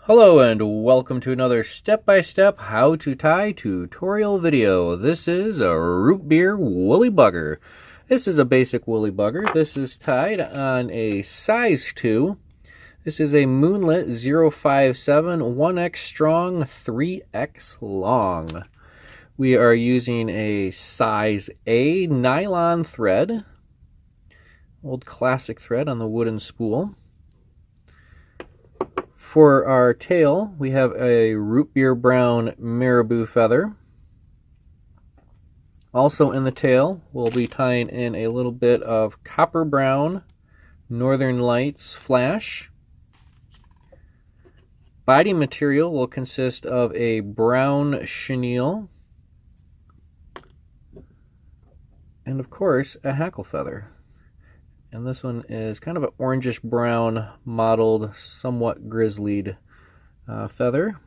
Hello and welcome to another step-by-step how to tie tutorial video. This is a root beer woolly bugger. This is a basic woolly bugger. This is tied on a size 2. This is a Moonlit 057 1x strong 3x long. We are using a size A nylon thread, old classic thread on the wooden spool. For our tail, we have a root beer brown marabou feather. Also in the tail, we'll be tying in a little bit of copper brown Northern Lights flash. Body material will consist of a brown chenille and of course a hackle feather. And this one is kind of an orangish brown mottled, somewhat grizzlied feather.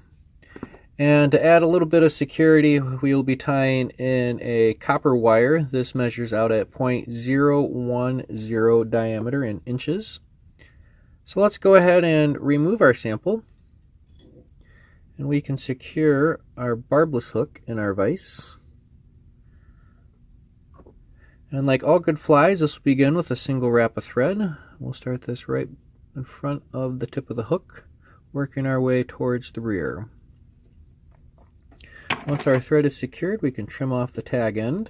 And to add a little bit of security, we will be tying in a copper wire. This measures out at 0.010 diameter in inches. So let's go ahead and remove our sample. And we can secure our barbless hook in our vise. And like all good flies, this will begin with a single wrap of thread. We'll start this right in front of the tip of the hook, working our way towards the rear. Once our thread is secured, we can trim off the tag end.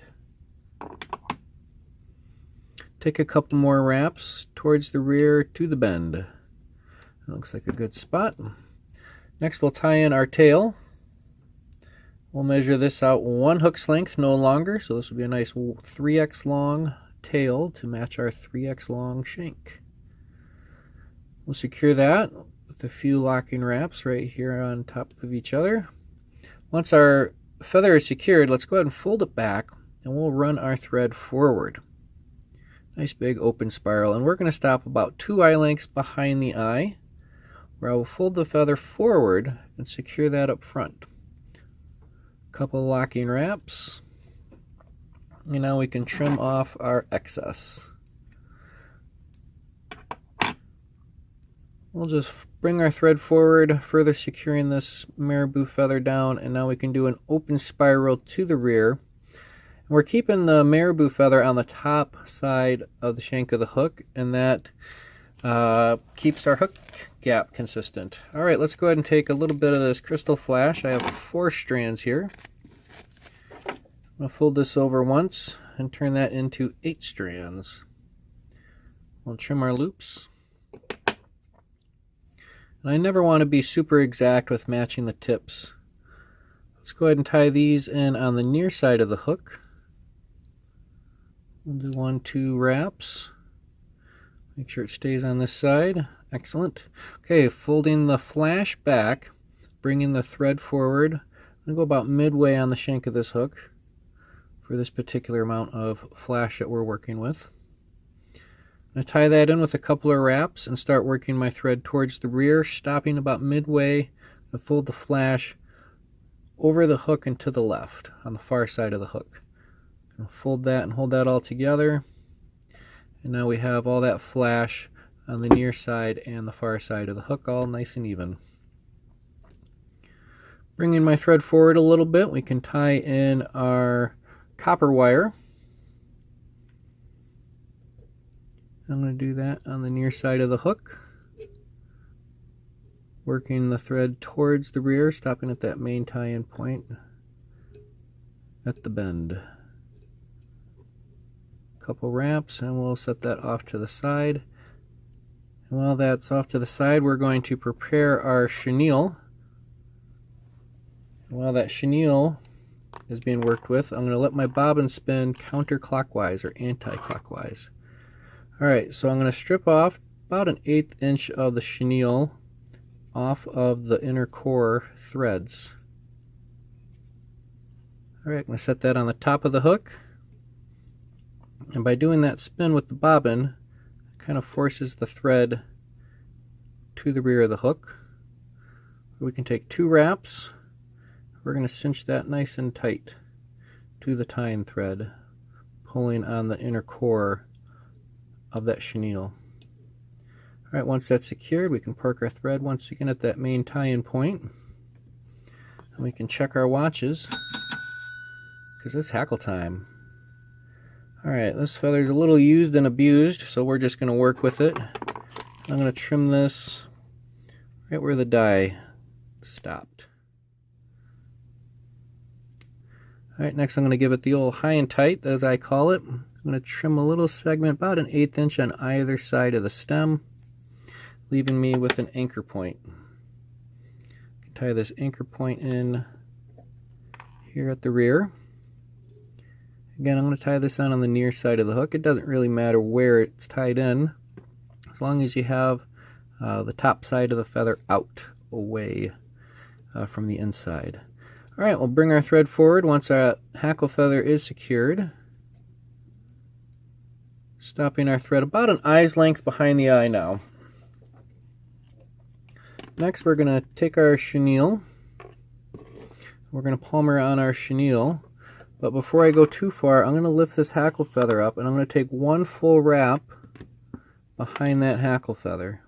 Take a couple more wraps towards the rear to the bend. That looks like a good spot. Next, we'll tie in our tail. We'll measure this out 1 hook's length, no longer, so this will be a nice 3x long tail to match our 3x long shank. We'll secure that with a few locking wraps right here on top of each other. Once our feather is secured, let's go ahead and fold it back and we'll run our thread forward. Nice big open spiral, and we're going to stop about 2 eye lengths behind the eye, where I will fold the feather forward and secure that up front. Couple locking wraps, and now we can trim off our excess. We'll just bring our thread forward, further securing this marabou feather down, and now we can do an open spiral to the rear. And we're keeping the marabou feather on the top side of the shank of the hook, and that keeps our hook gap consistent. Alright, let's go ahead and take a little bit of this crystal flash. I have 4 strands here. I'm going to fold this over once and turn that into 8 strands. We'll trim our loops. And I never want to be super exact with matching the tips. Let's go ahead and tie these in on the near side of the hook. We'll do 1, 2 wraps. Make sure it stays on this side. Excellent. Okay, folding the flash back, bringing the thread forward. I'm going to go about midway on the shank of this hook for this particular amount of flash that we're working with. I'm going to tie that in with a couple of wraps and start working my thread towards the rear, stopping about midway to fold the flash over the hook and to the left on the far side of the hook. I'll fold that and hold that all together. And now we have all that flash on the near side and the far side of the hook all nice and even. Bringing my thread forward a little bit, we can tie in our copper wire. I'm going to do that on the near side of the hook, working the thread towards the rear, stopping at that main tie-in point at the bend. Couple wraps, and we'll set that off to the side. And while that's off to the side, we're going to prepare our chenille. And while that chenille is being worked with, I'm going to let my bobbin spin counterclockwise or anti-clockwise. Alright, so I'm going to strip off about 1/8 inch of the chenille off of the inner core threads. Alright, I'm going to set that on the top of the hook. And by doing that spin with the bobbin, it kind of forces the thread to the rear of the hook. We can take 2 wraps. We're going to cinch that nice and tight to the tying thread, pulling on the inner core of that chenille. Alright, once that's secured, we can park our thread once again at that main tie-in point. And we can check our watches, because it's hackle time. Alright, this feather's a little used and abused, so we're just going to work with it. I'm going to trim this right where the die stopped. Alright, next I'm going to give it the old high and tight, as I call it. I'm going to trim a little segment, about 1/8 inch on either side of the stem, leaving me with an anchor point. Tie this anchor point in here at the rear. Again, I'm going to tie this on the near side of the hook. It doesn't really matter where it's tied in, as long as you have the top side of the feather out, away from the inside. Alright, we'll bring our thread forward once our hackle feather is secured. Stopping our thread about an eye's length behind the eye now. Next, we're going to take our chenille. We're going to palmer on our chenille. But before I go too far, I'm going to lift this hackle feather up, and I'm going to take one full wrap behind that hackle feather.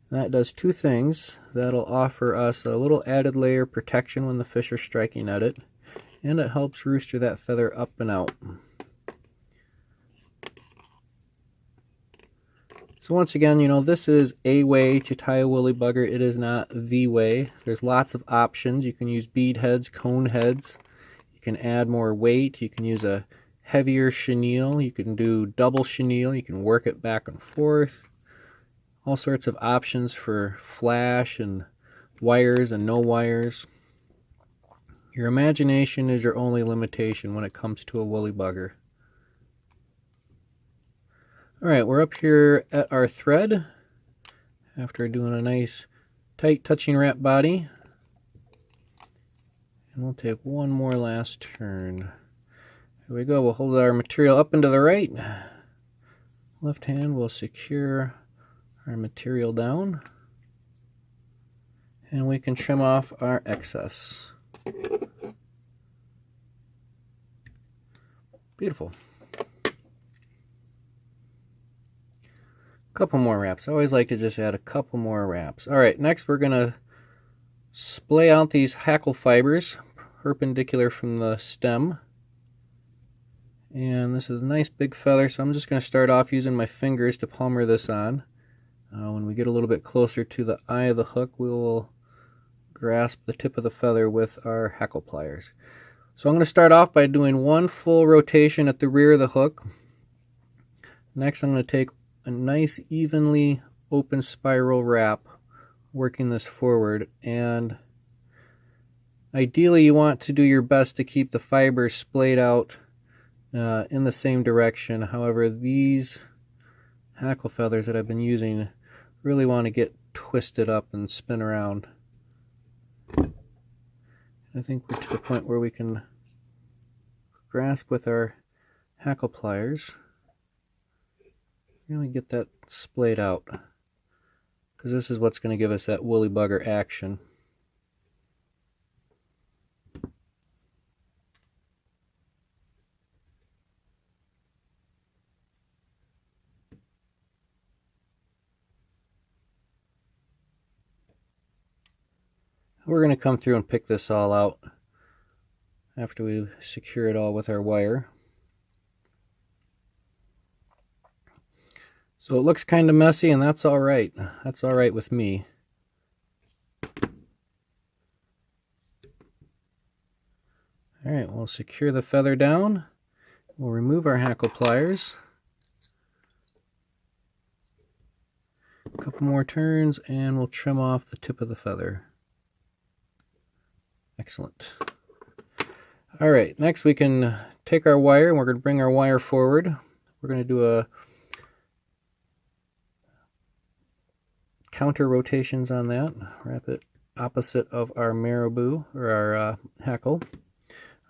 And that does two things. That'll offer us a little added layer of protection when the fish are striking at it, and it helps rooster that feather up and out. So once again, you know, this is a way to tie a woolly bugger. It is not the way. There's lots of options. You can use bead heads, cone heads. You can add more weight. You can use a heavier chenille. You can do double chenille. You can work it back and forth. All sorts of options for flash and wires and no wires. Your imagination is your only limitation when it comes to a woolly bugger. Alright, we're up here at our thread after doing a nice tight touching wrap body. And we'll take one more last turn. Here we go. We'll hold our material up and to the right. Left hand will secure our material down. And we can trim off our excess. Beautiful. Couple more wraps. I always like to just add a couple more wraps. Alright, next we're going to splay out these hackle fibers perpendicular from the stem. And this is a nice big feather, so I'm just going to start off using my fingers to palmer this on. When we get a little bit closer to the eye of the hook, we will grasp the tip of the feather with our hackle pliers. So I'm going to start off by doing one full rotation at the rear of the hook. Next I'm going to take a nice evenly open spiral wrap, working this forward, and ideally you want to do your best to keep the fibers splayed out in the same direction. However, these hackle feathers that I've been using really want to get twisted up and spin around. I think we're to the point where we can grasp with our hackle pliers, really get that splayed out, because this is what's going to give us that woolly bugger action. We're going to come through and pick this all out after we secure it all with our wire. So it looks kind of messy, and that's all right. That's all right with me. All right, we'll secure the feather down. We'll remove our hackle pliers. A couple more turns, and we'll trim off the tip of the feather. Excellent. All right, next we can take our wire, and we're going to bring our wire forward. We're going to do a counter rotations on that. Wrap it opposite of our marabou, or our hackle.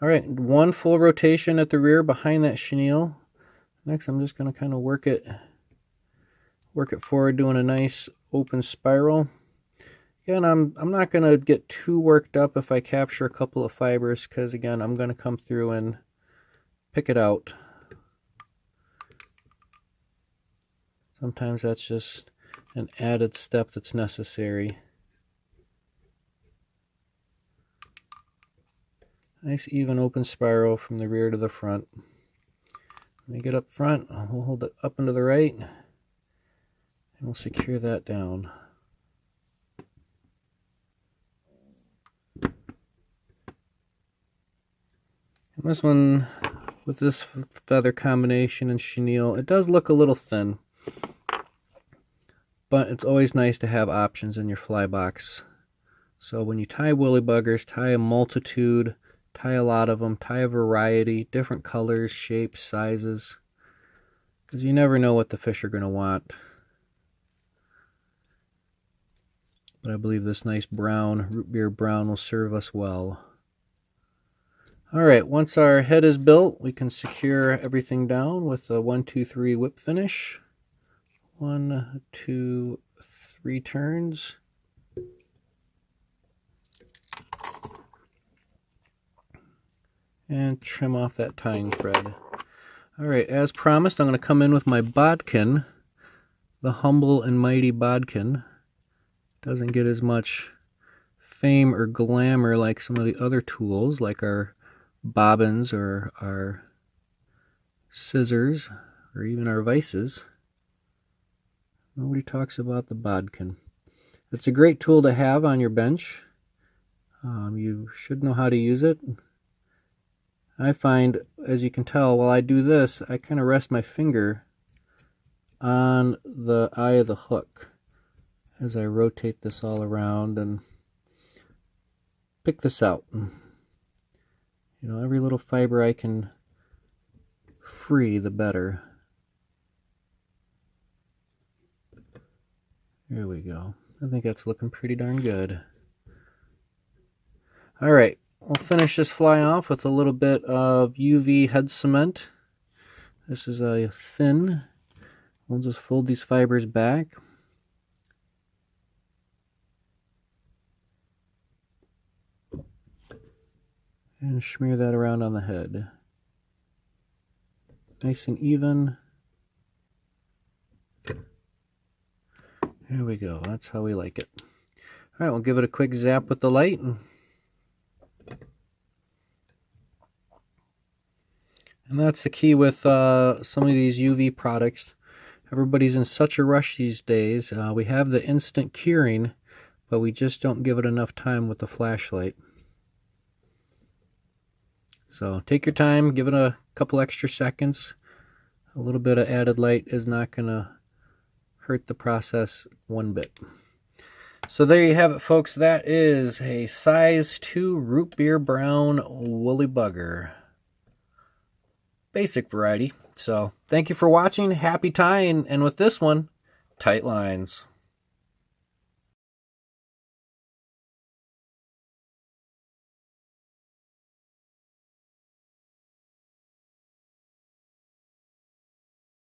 All right, one full rotation at the rear behind that chenille. Next, I'm just going to kind of work it forward, doing a nice open spiral. Again, I'm not going to get too worked up if I capture a couple of fibers, because again, I'm going to come through and pick it out. Sometimes that's just an added step that's necessary. Nice even open spiral from the rear to the front. Let me get up front, we'll hold it up and to the right, and we'll secure that down. And this one, with this feather combination and chenille, it does look a little thin, but it's always nice to have options in your fly box. So when you tie woolly buggers, tie a multitude, tie a lot of them, tie a variety, different colors, shapes, sizes, because you never know what the fish are going to want. But I believe this nice brown, root beer brown, will serve us well. Alright, once our head is built, we can secure everything down with a 1, 2, 3 whip finish. 1, 2, 3 turns. And trim off that tying thread. Alright, as promised, I'm going to come in with my bodkin, the humble and mighty bodkin. Doesn't get as much fame or glamour like some of the other tools, like our bobbins or our scissors or even our vices. Nobody talks about the bodkin. It's a great tool to have on your bench. You should know how to use it. I find, as you can tell, while I do this, I kind of rest my finger on the eye of the hook as I rotate this all around and pick this out. You know, every little fiber I can free, the better. There we go. I think that's looking pretty darn good. Alright, we'll finish this fly off with a little bit of UV head cement. This is a thin. We'll just fold these fibers back. And smear that around on the head. Nice and even. There we go. That's how we like it. Alright, we'll give it a quick zap with the light. And that's the key with some of these UV products. Everybody's in such a rush these days. We have the instant curing, but we just don't give it enough time with the flashlight. So take your time, give it a couple extra seconds. A little bit of added light is not going to hurt the process one bit. So there you have it, folks. That is a size 2 root beer brown woolly bugger. Basic variety. So thank you for watching. Happy tying, and with this one, tight lines.